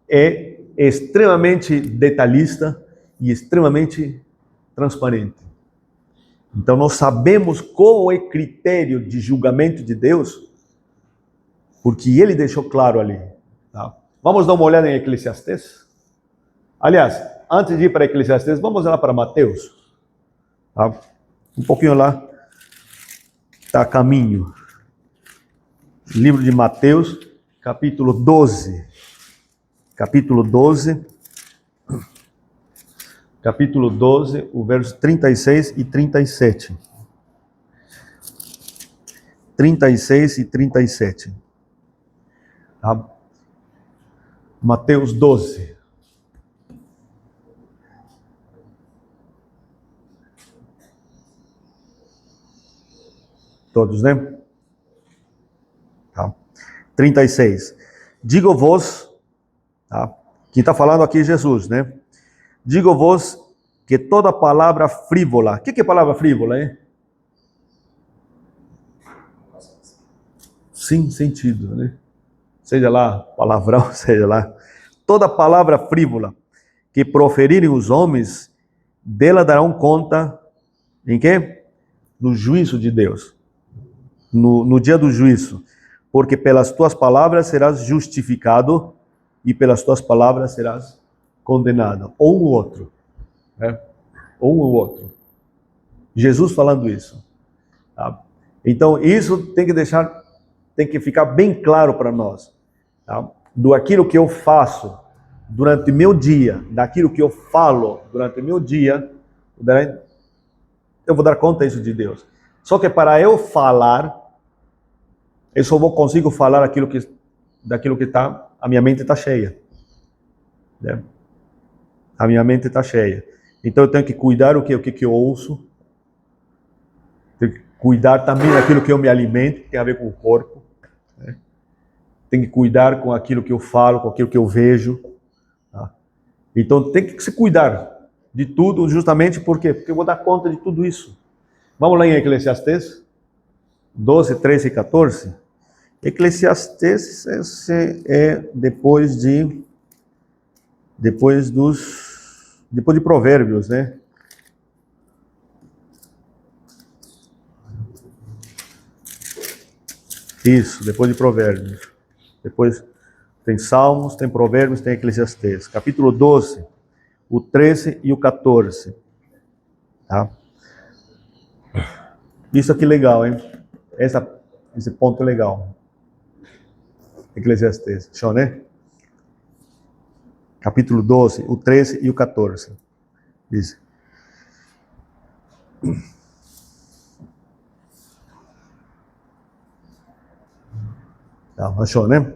é extremamente detalhista e extremamente transparente. Então nós sabemos qual é o critério de julgamento de Deus, porque Ele deixou claro ali. Tá? Vamos dar uma olhada em Eclesiastes? Aliás, antes de ir para Eclesiastes, vamos lá para Mateus. Tá? Um pouquinho lá, está a caminho. Livro de Mateus, capítulo 12. Capítulo 12. Capítulo 12, o verso 36 e 37. 36 e 37. Tá? Mateus 12. Todos, né? Tá. 36. Digo-vos, tá? Quem está falando aqui é Jesus, né? Digo-vos que toda palavra frívola. O que é palavra frívola, hein? Sem sentido, né? Seja lá palavrão, seja lá. Toda palavra frívola que proferirem os homens, dela darão conta em quê? No juízo de Deus. No dia do juízo. Porque pelas tuas palavras serás justificado e pelas tuas palavras serás condenado. Ou o outro. Né? Ou o outro. Jesus falando isso. Tá? Então isso tem que ficar bem claro para nós. Tá? Do aquilo que eu faço durante o meu dia, daquilo que eu falo durante o meu dia, eu vou dar conta disso de Deus. Só que para eu falar, eu só consigo falar daquilo que está, a minha mente está cheia. Né? A minha mente está cheia. Então eu tenho que cuidar o que eu ouço, tenho que cuidar também daquilo que eu me alimento, que tem a ver com o corpo. Né? Tenho que cuidar com aquilo que eu falo, com aquilo que eu vejo. Tá? Então tem que se cuidar de tudo, justamente por quê? Porque eu vou dar conta de tudo isso. Vamos lá em Eclesiastes 12, 13 e 14. Eclesiastes é depois de Provérbios, né? Isso, depois de Provérbios. Depois tem Salmos, tem Provérbios, tem Eclesiastes. Capítulo 12, o 13 e o 14. Tá? Isso aqui é legal, hein? Esse ponto é legal. Eclesiastes. Show, né? Capítulo 12, o 13 e o 14. Diz. Tá, achou, né?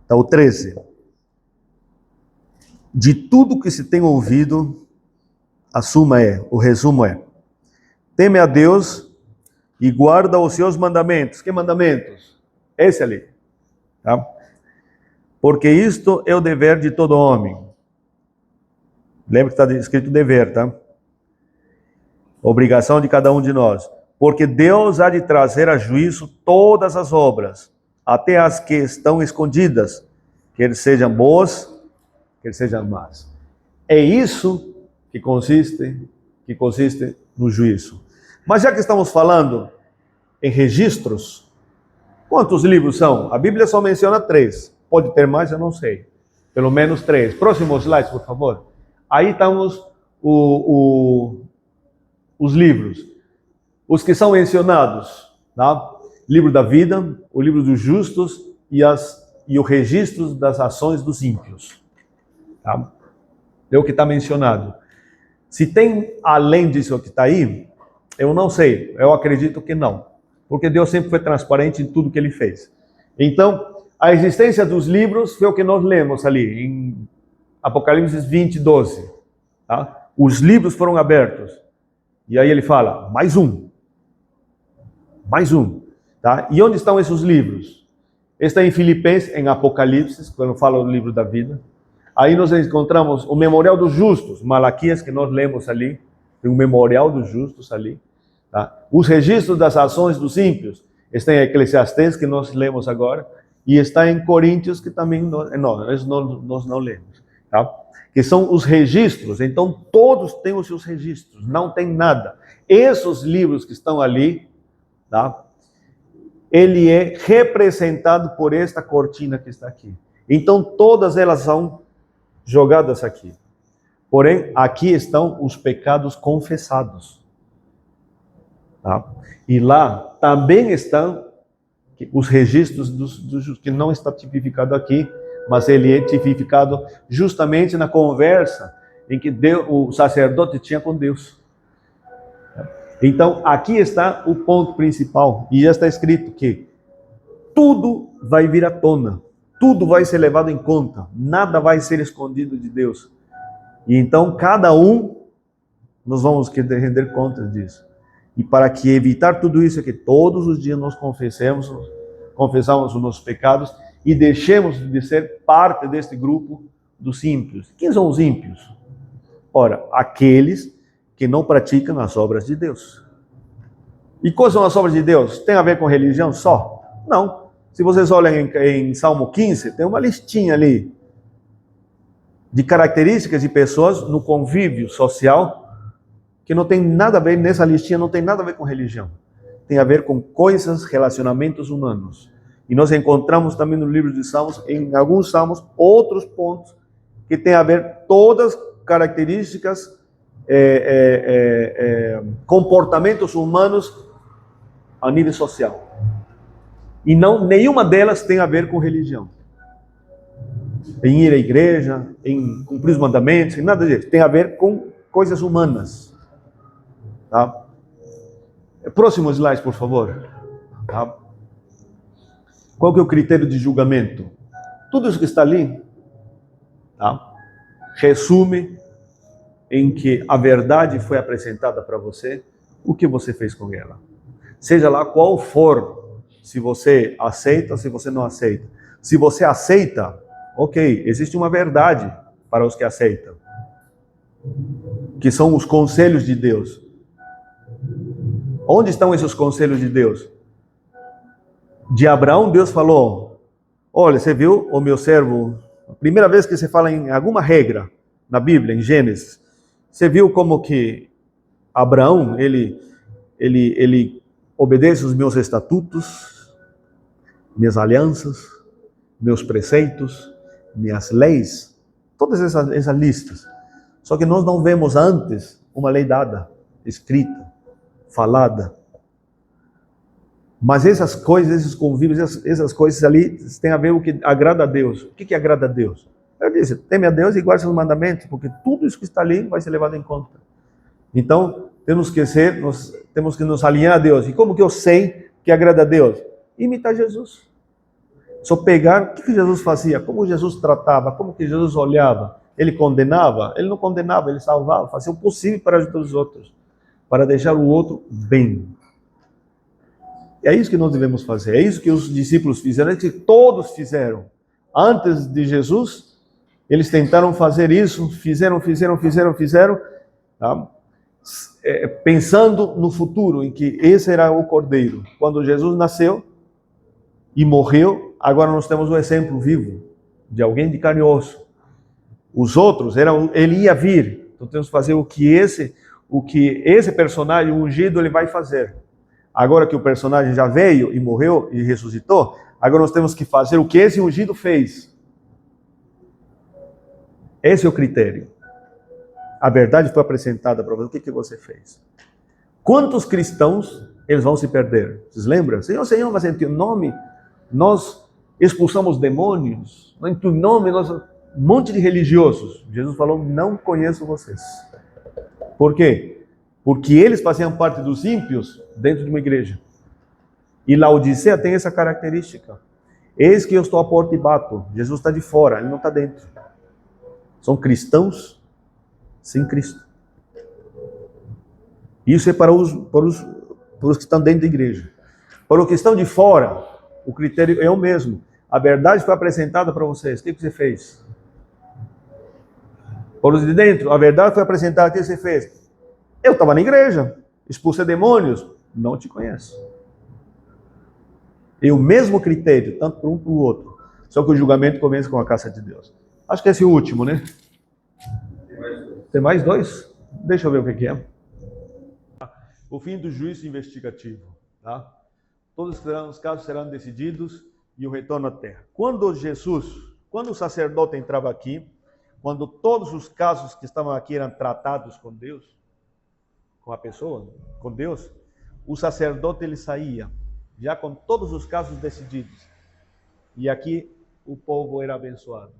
Então, o 13. De tudo que se tem ouvido, o resumo é: teme a Deus e guarda os seus mandamentos. Que mandamentos? Esse ali. Tá? Porque isto é o dever de todo homem. Lembra que está escrito dever, tá? Obrigação de cada um de nós. Porque Deus há de trazer a juízo todas as obras, até as que estão escondidas, quer sejam boas, quer sejam más. É isso que consiste no juízo. Mas já que estamos falando em registros, quantos livros são? A Bíblia só menciona 3. Pode ter mais, eu não sei. Pelo menos 3. Próximo slide, por favor. Aí estamos os livros. Os que são mencionados, tá? Livro da vida, o livro dos justos e o registro das ações dos ímpios. Tá? É o que está mencionado. Se tem além disso que está aí, eu não sei. Eu acredito que não. Porque Deus sempre foi transparente em tudo que Ele fez. Então, a existência dos livros foi o que nós lemos ali, em Apocalipse 20, 12. Tá? Os livros foram abertos. E aí ele fala, mais um. Mais um. Tá? E onde estão esses livros? Está em Filipenses, em Apocalipse, quando fala do livro da vida. Aí nós encontramos o memorial dos justos, Malaquias, que nós lemos ali. Tem um memorial dos justos ali. Tá? Os registros das ações dos ímpios. Está em Eclesiastes, que nós lemos agora. E está em Coríntios, que também nós não lemos. Tá? Que são os registros. Então, todos têm os seus registros. Não tem nada. Esses livros que estão ali, tá? Ele é representado por esta cortina que está aqui. Então, todas elas são jogadas aqui. Porém, aqui estão os pecados confessados. Tá? E lá também estão os registros dos que não está tipificado aqui, mas ele é tipificado justamente na conversa em que o sacerdote tinha com Deus. Então, aqui está o ponto principal, e já está escrito que tudo vai vir à tona, tudo vai ser levado em conta, nada vai ser escondido de Deus. E então, cada um, nós vamos render contas disso. E para que evitar tudo isso, é que todos os dias nós confessamos os nossos pecados e deixemos de ser parte deste grupo dos ímpios. Quem são os ímpios? Ora, aqueles que não praticam as obras de Deus. E quais são as obras de Deus? Tem a ver com religião só? Não. Se vocês olham em Salmo 15, tem uma listinha ali de características de pessoas no convívio social que não tem nada a ver, nessa listinha não tem nada a ver com religião. Tem a ver com coisas, relacionamentos humanos. E nós encontramos também no livro de Salmos, em alguns Salmos, outros pontos que tem a ver todas características, comportamentos humanos a nível social. E nenhuma delas tem a ver com religião. Em ir à igreja, em cumprir os mandamentos, em nada disso. Tem a ver com coisas humanas. Tá? Próximo slide, por favor. Tá? Qual que é o critério de julgamento? Tudo isso que está ali, tá? Resume em que a verdade foi apresentada para você, o que você fez com ela. Seja lá qual for, se você aceita, se você não aceita. Se você aceita, ok, existe uma verdade para os que aceitam, que são os conselhos de Deus. Onde estão esses conselhos de Deus? De Abraão, Deus falou, olha, você viu o meu servo, a primeira vez que você fala em alguma regra na Bíblia, em Gênesis, você viu como que Abraão, ele obedece os meus estatutos, minhas alianças, meus preceitos, minhas leis, todas essas listas. Só que nós não vemos antes uma lei dada, escrita, falada. Mas essas coisas, esses convívios, essas coisas ali têm a ver com o que agrada a Deus. O que agrada a Deus? Eu disse, teme a Deus e guarde seus mandamentos, porque tudo isso que está ali vai ser levado em conta. Então, temos que nos alinhar a Deus. E como que eu sei que agrada a Deus? Imitar Jesus. Só pegar o que Jesus fazia, como Jesus tratava, como que Jesus olhava. Ele condenava? Ele não condenava, ele salvava, fazia o possível para ajudar os outros, para deixar o outro bem. É isso que nós devemos fazer, é isso que os discípulos fizeram, é isso que todos fizeram. Antes de Jesus, eles tentaram fazer isso, fizeram, tá? Pensando no futuro, em que esse era o Cordeiro. Quando Jesus nasceu e morreu, agora nós temos um exemplo vivo de alguém de carne e osso. Os outros, ele ia vir, então temos que fazer o que esse personagem ungido ele vai fazer. Agora que o personagem já veio e morreu e ressuscitou, agora nós temos que fazer o que esse ungido fez. Esse é o critério. A verdade foi apresentada para você. O que você fez? Quantos cristãos eles vão se perder? Vocês lembram? Senhor, mas em teu nome nós expulsamos demônios. Em teu nome nós... Um monte de religiosos. Jesus falou, não conheço vocês. Por quê? Porque eles faziam parte dos ímpios dentro de uma igreja. E Laodicea tem essa característica. Eis que eu estou à porta e bato. Jesus está de fora, ele não está dentro. São cristãos sem Cristo. Isso é para os que estão dentro da igreja. Para os que estão de fora, o critério é o mesmo. A verdade foi apresentada para vocês. O que você fez? Para os de dentro, a verdade foi apresentada. O que você fez? Eu estava na igreja, expulsei demônios, não te conheço. É o mesmo critério, tanto para um para o outro. Só que o julgamento começa com a casa de Deus. Acho que esse é o último, né? Tem mais dois? Deixa eu ver o que é. O fim do juízo investigativo. Tá? Todos os casos serão decididos e o retorno à terra. Quando o sacerdote entrava aqui, quando todos os casos que estavam aqui eram tratados com Deus, com a pessoa, com Deus, o sacerdote ele saía, já com todos os casos decididos. E aqui o povo era abençoado.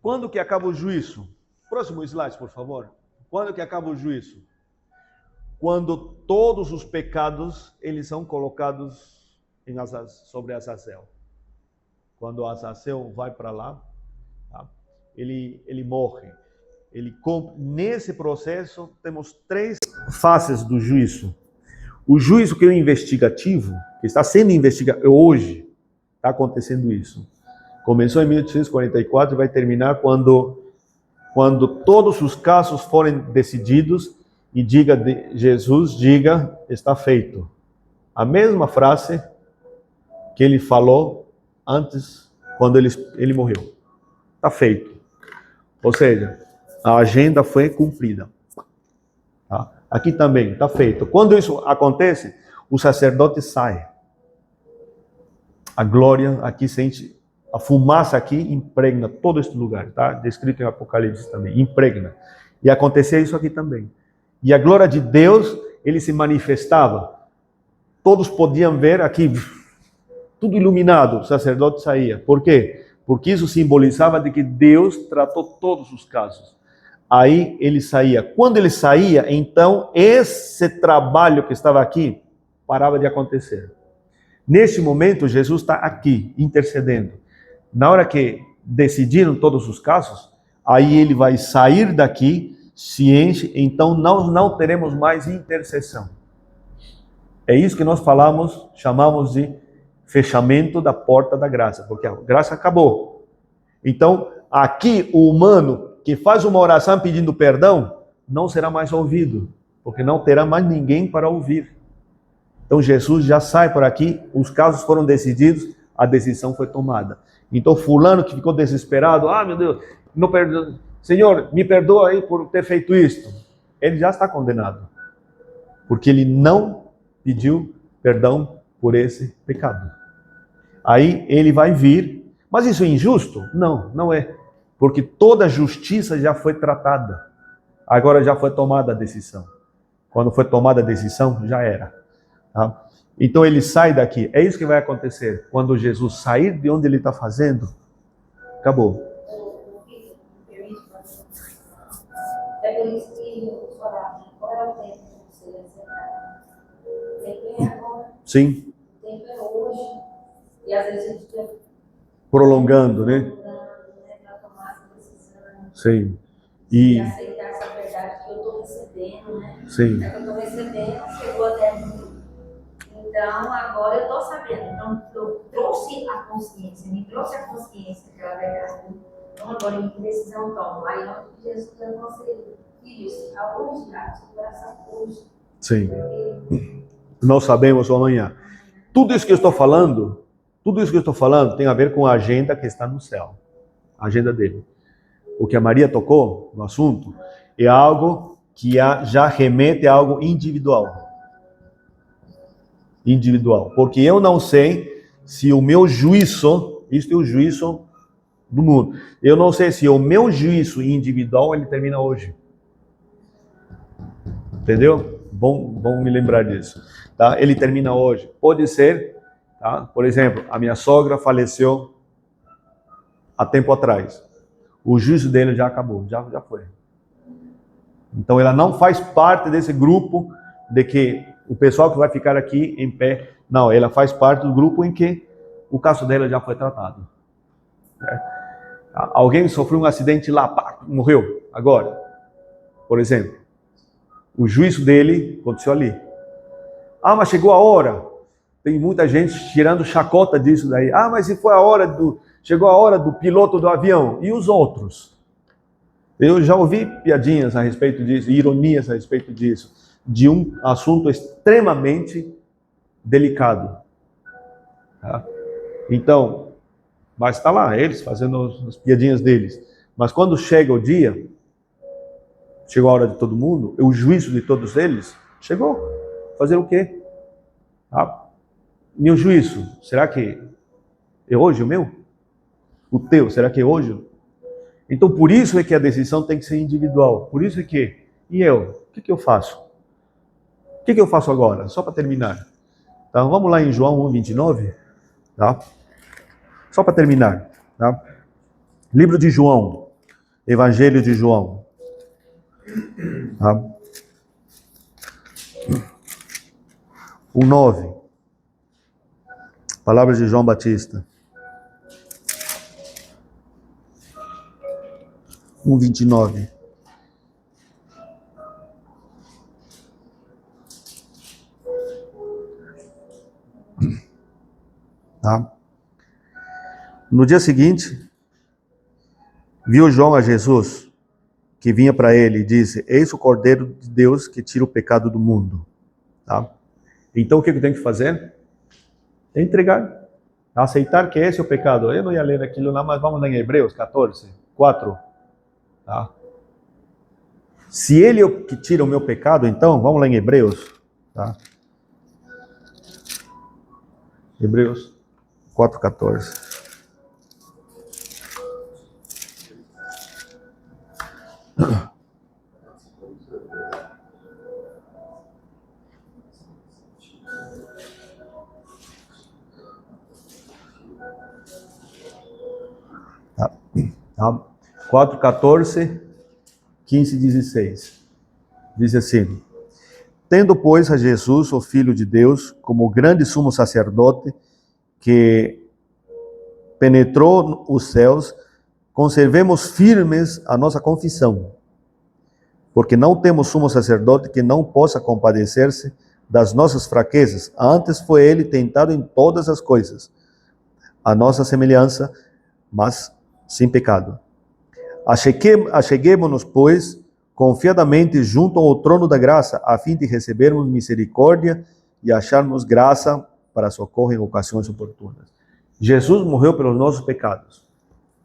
Quando que acaba o juízo? Próximo slide, por favor. Quando que acaba o juízo? Quando todos os pecados eles são colocados sobre Azazel. Quando Azazel vai para lá, tá? ele morre. Nesse processo, temos três faces do juízo. O juízo que é o investigativo, que está sendo investigado hoje, está acontecendo isso. Começou em 1844 e vai terminar quando todos os casos forem decididos e Jesus diga, está feito. A mesma frase que ele falou antes, quando ele morreu. Está feito. Ou seja, a agenda foi cumprida. Tá? Aqui também, está feito. Quando isso acontece, o sacerdote sai. A glória aqui sente, a fumaça aqui impregna todo este lugar, tá? Descrito em Apocalipse também, impregna. E acontecia isso aqui também. E a glória de Deus, ele se manifestava. Todos podiam ver aqui, tudo iluminado, o sacerdote saía. Por quê? Porque isso simbolizava de que Deus tratou todos os casos. Aí ele saía. Quando ele saía, então esse trabalho que estava aqui parava de acontecer. Neste momento, Jesus está aqui, intercedendo. Na hora que decidiram todos os casos, aí ele vai sair daqui, se enche, então nós não teremos mais intercessão. É isso que nós chamamos de fechamento da porta da graça, porque a graça acabou. Então, aqui o humano que faz uma oração pedindo perdão, não será mais ouvido, porque não terá mais ninguém para ouvir. Então Jesus já sai por aqui, os casos foram decididos, a decisão foi tomada. Então fulano que ficou desesperado, meu Deus, não perdoa, Senhor, me perdoa aí por ter feito isto. Ele já está condenado, porque ele não pediu perdão por esse pecado. Aí ele vai vir, mas isso é injusto? Não, não é. Porque toda a justiça já foi tratada. Agora já foi tomada a decisão. Quando foi tomada a decisão, já era. Tá? Então ele sai daqui. É isso que vai acontecer. Quando Jesus sair de onde ele está fazendo, acabou. É por isso que eu falava, qual é o tempo que você vai separar? O tempo é agora. Sim. O tempo é hoje. E às vezes a gente fica Prolongando, né? para tomar essa decisão. Sim. E aceitar essa verdade que eu estou recebendo, né? Sim. É que eu estou recebendo, chegou até mim. Então, agora eu estou sabendo. Então, eu trouxe a consciência, me trouxe a consciência daquela verdade. Então, agora em que decisão tomo? Aí, onde Jesus aconselha, filhos, aonde dá seu coração hoje? Sim. Porque Não sabemos o amanhã. Tudo isso que eu estou falando tem a ver com a agenda que está no céu. A agenda dele. O que a Maria tocou no assunto é algo que já remete a algo individual. Individual. Porque eu não sei se o meu juízo, isso é o juízo do mundo. Eu não sei se o meu juízo individual ele termina hoje. Entendeu? Bom me lembrar disso. Tá? Ele termina hoje. Pode ser, tá? Por exemplo, a minha sogra faleceu há tempo atrás. O juízo dele já acabou, já foi. Então ela não faz parte desse grupo de que o pessoal que vai ficar aqui em pé. Não, ela faz parte do grupo em que o caso dela já foi tratado. Alguém sofreu um acidente lá, pá, morreu. Agora, por exemplo, o juízo dele aconteceu ali. Ah, mas chegou a hora. Tem muita gente tirando chacota disso daí. Ah, mas se foi a hora chegou a hora do piloto do avião. E os outros? Eu já ouvi piadinhas a respeito disso, ironias a respeito disso, de um assunto extremamente delicado. Tá? Então, mas está lá, eles fazendo as piadinhas deles. Mas quando chega o dia, chegou a hora de todo mundo, o juízo de todos eles, chegou. Fazer o quê? Ah, meu juízo, será que é hoje o meu? O teu, será que é hoje? Então, por isso é que a decisão tem que ser individual. Por isso é que, e eu? O que eu faço? O que eu faço agora? Só para terminar. Então, vamos lá em João 1:29. Tá? Só para terminar. Tá? Livro de João. Evangelho de João. Tá? 1:9. Palavras de João Batista. 1:29. Tá? No dia seguinte, viu João a Jesus, que vinha para ele e disse: Eis o Cordeiro de Deus que tira o pecado do mundo. Tá? Então o que eu tenho que fazer? É entregar, aceitar que esse é o pecado. Eu não ia ler aquilo lá, mas vamos lá em Hebreus 14:4. Tá? Se ele é o que tira o meu pecado, então, vamos lá em Hebreus. Tá? Hebreus 4:14. Tá? 4:14, 15 e 16. Diz assim: Tendo, pois, a Jesus, o Filho de Deus, como grande sumo sacerdote, que penetrou os céus, conservemos firmes a nossa confissão, porque não temos sumo sacerdote que não possa compadecer-se das nossas fraquezas, antes foi ele tentado em todas as coisas, a nossa semelhança, mas sem pecado. Acheguemo-nos, pois, confiadamente junto ao trono da graça, a fim de recebermos misericórdia e acharmos graça para socorro em ocasiões oportunas. Jesus morreu pelos nossos pecados.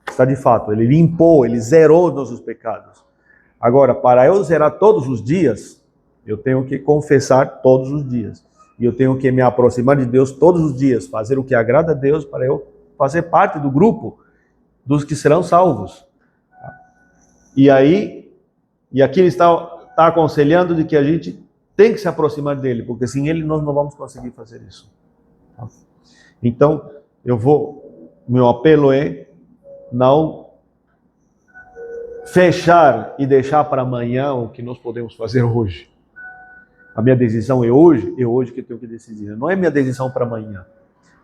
Está de fato, ele limpou, ele zerou os nossos pecados. Agora, para eu zerar todos os dias, eu tenho que confessar todos os dias. E eu tenho que me aproximar de Deus todos os dias, fazer o que agrada a Deus para eu fazer parte do grupo dos que serão salvos. E aqui ele está aconselhando de que a gente tem que se aproximar dele, porque sem ele nós não vamos conseguir fazer isso. Tá? Então, meu apelo é não fechar e deixar para amanhã o que nós podemos fazer hoje. A minha decisão é hoje que eu tenho que decidir. Não é minha decisão para amanhã.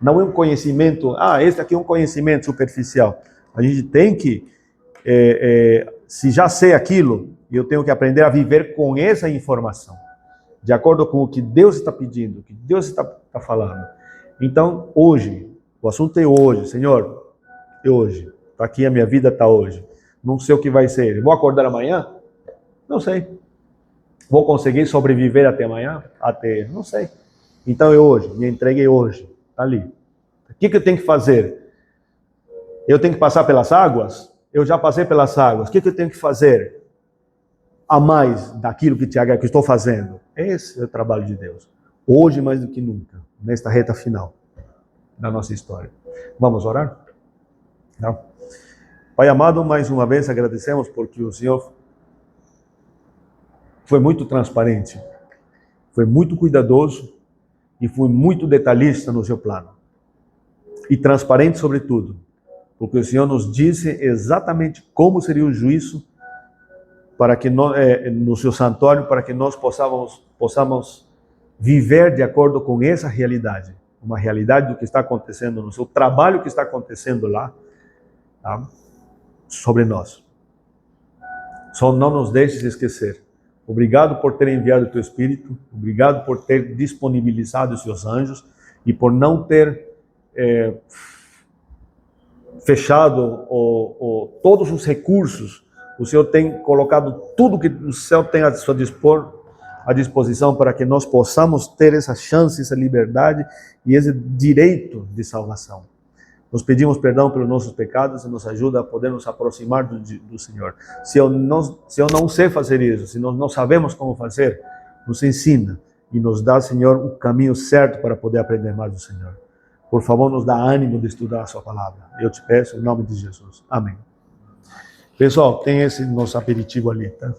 Não é um conhecimento, esse aqui é um conhecimento superficial. A gente tem que, se já sei aquilo, eu tenho que aprender a viver com essa informação, de acordo com o que Deus está pedindo, o que Deus está falando. Então, hoje, o assunto é hoje, Senhor, é hoje. Está aqui, a minha vida está hoje. Não sei o que vai ser. Vou acordar amanhã? Não sei. Vou conseguir sobreviver até amanhã? Não sei. Então é hoje, me entreguei hoje, está ali. O que eu tenho que fazer? Eu tenho que passar pelas águas? Eu já passei pelas águas. O que eu tenho que fazer a mais daquilo que estou fazendo? Esse é o trabalho de Deus. Hoje mais do que nunca, nesta reta final da nossa história. Vamos orar? Não. Pai amado, mais uma vez agradecemos porque o Senhor foi muito transparente, foi muito cuidadoso e foi muito detalhista no seu plano. E transparente sobretudo, porque o Senhor nos disse exatamente como seria o juízo para que no seu santuário, para que nós possamos viver de acordo com essa realidade. Uma realidade do que está acontecendo no seu trabalho, que está acontecendo lá, tá? Sobre nós. Só não nos deixes esquecer. Obrigado por ter enviado o teu Espírito, obrigado por ter disponibilizado os seus anjos e por não ter fechado todos os recursos. O Senhor tem colocado tudo que o céu tem a seu dispor, à disposição para que nós possamos ter essa chance, essa liberdade e esse direito de salvação. Nos pedimos perdão pelos nossos pecados e nos ajuda a poder nos aproximar do Senhor. Se eu não sei fazer isso, se nós não sabemos como fazer, nos ensina e nos dá, Senhor, o caminho certo para poder aprender mais do Senhor. Por favor, nos dá ânimo de estudar a sua palavra. Eu te peço em nome de Jesus. Amém. Pessoal, tem esse nosso aperitivo ali, tá?